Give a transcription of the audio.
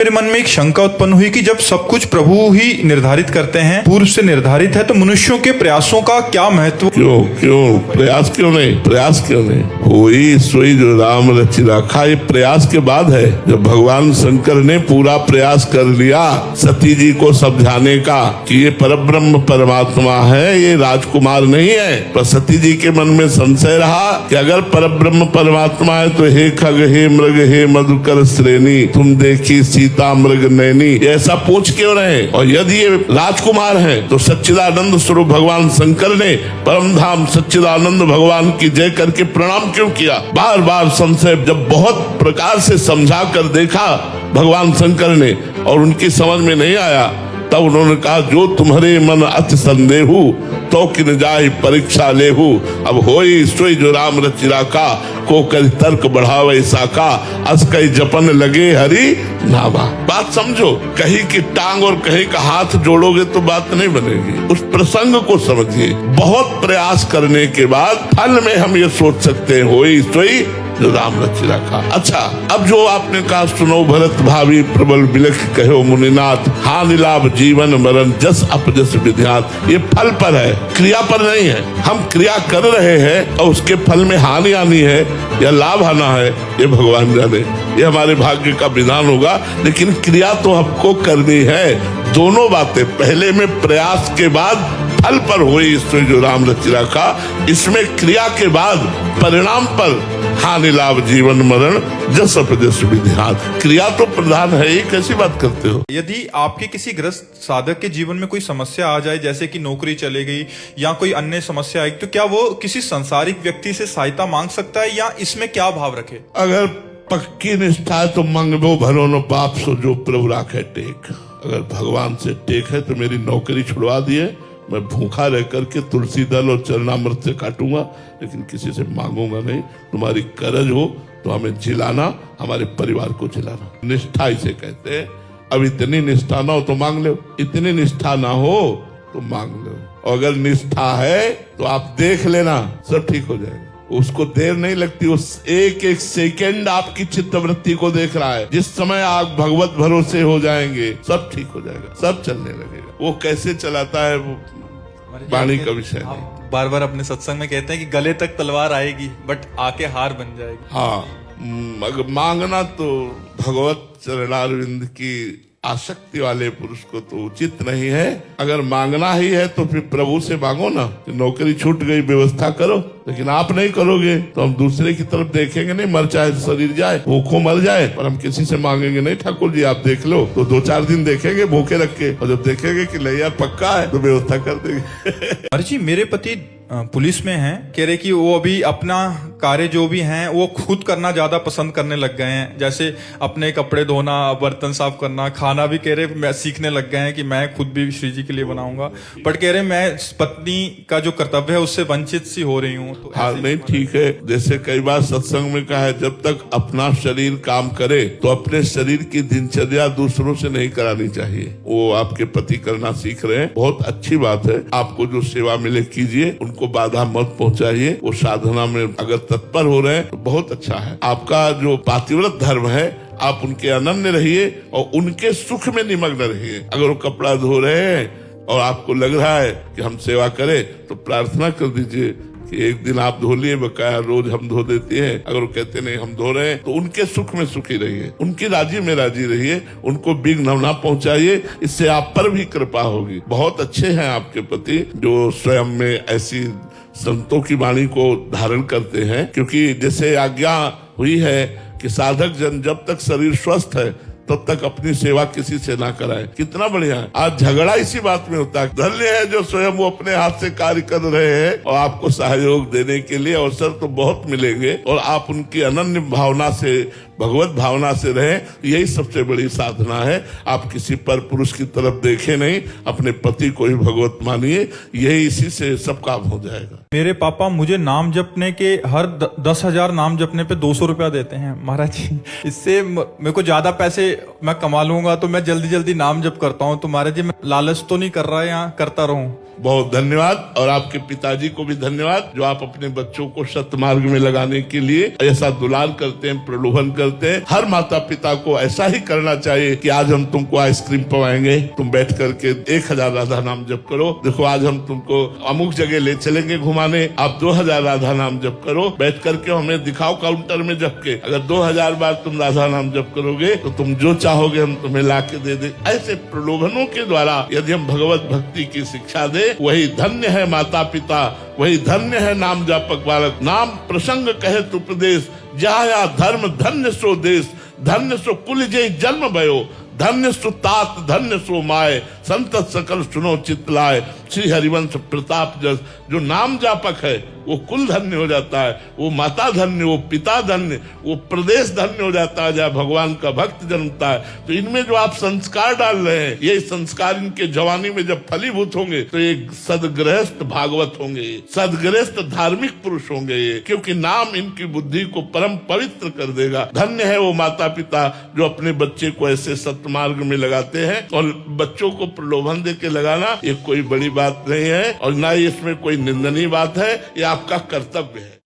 मेरे मन में एक शंका उत्पन्न हुई कि जब सब कुछ प्रभु ही निर्धारित करते हैं, पूर्व से निर्धारित है, तो मनुष्यों के प्रयासों का क्या महत्व? क्यों प्रयास क्यों नहीं? होई सोई जो राम रचि रखा, ये प्रयास के बाद है। जब भगवान शंकर ने पूरा प्रयास कर लिया सती जी को समझाने का कि ये परब्रह्म परमात्मा है, ये राजकुमार नहीं है, पर सती जी के मन में संशय रहा कि अगर परब्रह्म परमात्मा है तो हे खग हे मृग हे मधुकर श्रेणी तुम देखी सीता मृग नैनी, ऐसा पूछ क्यों रहे? और यदि ये राजकुमार है तो सच्चिदानंद स्वरूप भगवान शंकर ने परम धाम सच्चिदानंद भगवान की जय करके प्रणाम क्यों किया? बार बार संशय जब बहुत प्रकार से समझा कर देखा भगवान शंकर ने और उनकी समझ में नहीं आया, तब उन्होंने कहा जो तुम्हारे मन अति संदेहु तो किन जाय परीक्षा लेहु, अब होई सोई जो राम रचि राखा को कर तर्क बढ़ावे साका अस कई जपन लगे हरि नामा। बात समझो, कहीं की टांग और कहीं का हाथ जोड़ोगे तो बात नहीं बनेगी। उस प्रसंग को समझिए। बहुत प्रयास करने के बाद फल में हम ये सोच सकते हैं होई सोई जो राम रचि राखा। अच्छा, अब जो आपने कहा सुनो भरत भावी प्रबल बिलख कहो मुनिनाथ, हानि लाभ जीवन मरण जस अपजस विध्यात, ये फल पर है, क्रिया पर नहीं है। हम क्रिया कर रहे हैं और उसके फल में हानि आनी है या लाभ आना है, ये भगवान जाने, ये हमारे भाग्य का विधान होगा, लेकिन क्रिया तो हमको करनी है। दोनों बातें, पहले में प्रयास के बाद फल पर हुई इसमें जो राम रचि राखा, इसमें क्रिया के बाद परिणाम पर हानि लाभ जीवन मरण जस अपजस विध्यात। क्रिया तो प्रधान है ही, कैसी बात करते हो? यदि आपके किसी ग्रस्त साधक के जीवन में कोई समस्या आ जाए, जैसे कि नौकरी चले गई या कोई अन्य समस्या आई, तो क्या वो किसी सांसारिक व्यक्ति से सहायता मांग सकता है या इसमें क्या भाव रखे? अगर पक्की निष्ठा है तो मंगबो भरो न पाप सो जो प्रभु राखे टेक। अगर भगवान से टेक है तो मेरी नौकरी छुड़वा दिए, मैं भूखा रह करके तुलसी दल और चरणामृत से काटूंगा, लेकिन किसी से मांगूंगा नहीं। तुम्हारी करज हो तो हमें जिलाना, हमारे परिवार को जिलाना। निष्ठा इसे कहते हैं। अब इतनी निष्ठा ना हो तो मांग लो, इतनी निष्ठा ना हो तो मांग लो। और अगर निष्ठा है तो आप देख लेना, सब ठीक हो जाएगा। उसको देर नहीं लगती, उस एक एक सेकंड आपकी चित्तवृत्ति को देख रहा है। जिस समय आप भगवत भरोसे हो जाएंगे सब ठीक हो जाएगा, सब चलने लगेगा। वो कैसे चलाता है वो वाणी का विषय नहीं। बार बार अपने सत्संग में कहते हैं कि गले तक तलवार आएगी बट आके हार बन जाएगी। हाँ, अगर मांगना तो भगवत चरणारविंद की आसक्ति वाले पुरुष को तो उचित नहीं है। अगर मांगना ही है तो फिर प्रभु से मांगो ना, नौकरी छूट गई व्यवस्था करो, लेकिन आप नहीं करोगे तो हम दूसरे की तरफ देखेंगे नहीं। मर चाहे शरीर जाए, भूखों मर जाए, पर हम किसी से मांगेंगे नहीं। ठाकुर जी आप देख लो, तो 2-4 दिन देखेंगे भूखे रख के, और जब देखेंगे कि नहीं यार पक्का है तो व्यवस्था कर देंगे। अर्जी मेरे पति पुलिस में हैं, कह रहे कि वो अभी अपना कार्य जो भी हैं वो खुद करना ज्यादा पसंद करने लग गए हैं। जैसे अपने कपड़े धोना, बर्तन साफ करना, खाना भी कह रहे मैं सीखने लग गए हैं कि मैं खुद भी श्री जी के लिए बनाऊंगा। बट कह रहे मैं पत्नी का जो कर्तव्य है उससे वंचित सी हो रही हूँ। तो हाँ नहीं ठीक है। जैसे कई बार सत्संग में कहा है, जब तक अपना शरीर काम करे तो अपने शरीर की दिनचर्या दूसरों से नहीं करानी चाहिए। वो आपके पति करना सीख रहे हैं, बहुत अच्छी बात है। आपको जो सेवा मिले कीजिए, उनको बाधा मत पहुंचाइए। वो साधना में अगर तत्पर हो रहे हैं तो बहुत अच्छा है। आपका जो पातिव्रत धर्म है, आप उनके अनन्य रहिए और उनके सुख में निमग्न रहिए। अगर वो कपड़ा धो रहे हैं और आपको लग रहा है कि हम सेवा करें, तो प्रार्थना कर दीजिए कि एक दिन आप धो लिए, बकाया रोज हम धो देते हैं। अगर वो कहते नहीं हम धो रहे हैं, तो उनके सुख में सुखी रहिए, उनकी राजी में राजी रहिए, उनको विघ्न न पहुंचाइए। इससे आप पर भी कृपा होगी। बहुत अच्छे हैं आपके पति, जो स्वयं में ऐसी संतों की वाणी को धारण करते हैं। क्योंकि जैसे आज्ञा हुई है कि साधक जन जब तक शरीर स्वस्थ है तब तक अपनी सेवा किसी से ना कराए। कितना बढ़िया है। आज झगड़ा इसी बात में होता है। धन्य है जो स्वयं वो अपने हाथ से कार्य कर रहे हैं, और आपको सहयोग देने के लिए अवसर तो बहुत मिलेंगे, और आप उनकी अनन्य भावना से, भगवत भावना से रहें। यही सबसे बड़ी साधना है। आप किसी पर पुरुष की तरफ देखें नहीं, अपने पति को ही भगवत मानिए। यही, इसी से सब काम हो जाएगा। मेरे पापा मुझे नाम जपने के हर 10,000 नाम जपने पे 200 रुपया देते हैं महाराज जी। इससे मेरे को ज्यादा पैसे मैं कमा लूंगा तो मैं जल्दी जल्दी नाम जप करता हूँ। तो महाराज जी मैं लालच तो नहीं कर रहा, यहाँ करता रहूं। बहुत धन्यवाद। और आपके पिताजी को भी धन्यवाद, जो आप अपने बच्चों को सत्मार्ग में लगाने के लिए ऐसा दुलार करते हैं, प्रलोभन करते करते हैं। हर माता पिता को ऐसा ही करना चाहिए कि आज हम तुमको आइसक्रीम पवाएंगे, तुम बैठ करके 1000 राधा नाम जप करो। देखो आज हम तुमको अमुक जगह ले चलेंगे घुमाने, आप 2000 राधा नाम जप करो, बैठ करके हमें दिखाओ काउंटर में जप के। अगर 2000 बार तुम राधा नाम जप करोगे तो तुम जो चाहोगे हम तुम्हें ला के दे दे। ऐसे प्रलोभनों के द्वारा यदि हम भगवत भक्ति की शिक्षा दे, वही धन्य है माता पिता, वही धन्य है नाम जापक बालक। नाम प्रसंग कहे तु प्रदेश, जाया धर्म धन्य सो देश, धन्य सो कुल जय जन्म भयो, धन्य सो तात धन्य सो माय, संत सकल सुनो चित लाए। श्री हरिवंश प्रताप जस। जो नाम जापक है वो कुल धन्य हो जाता है, वो माता धन्य, वो पिता धन्य, वो प्रदेश धन्य हो जाता है जहाँ भगवान का भक्त जन्मता है। तो इनमें जो आप संस्कार डाल रहे हैं, ये संस्कार इनके जवानी में जब फलीभूत होंगे तो एक सदगृहस्थ भागवत होंगे, सदगृहस्थ धार्मिक पुरुष होंगे ये, क्योंकि नाम इनकी बुद्धि को परम पवित्र कर देगा। धन्य है वो माता पिता जो अपने बच्चे को ऐसे सत्मार्ग में लगाते हैं। और बच्चों को प्रलोभन दे के लगाना ये कोई बड़ी बात नहीं है और ना इसमें कोई निंदनीय बात है, ये आपका कर्तव्य है।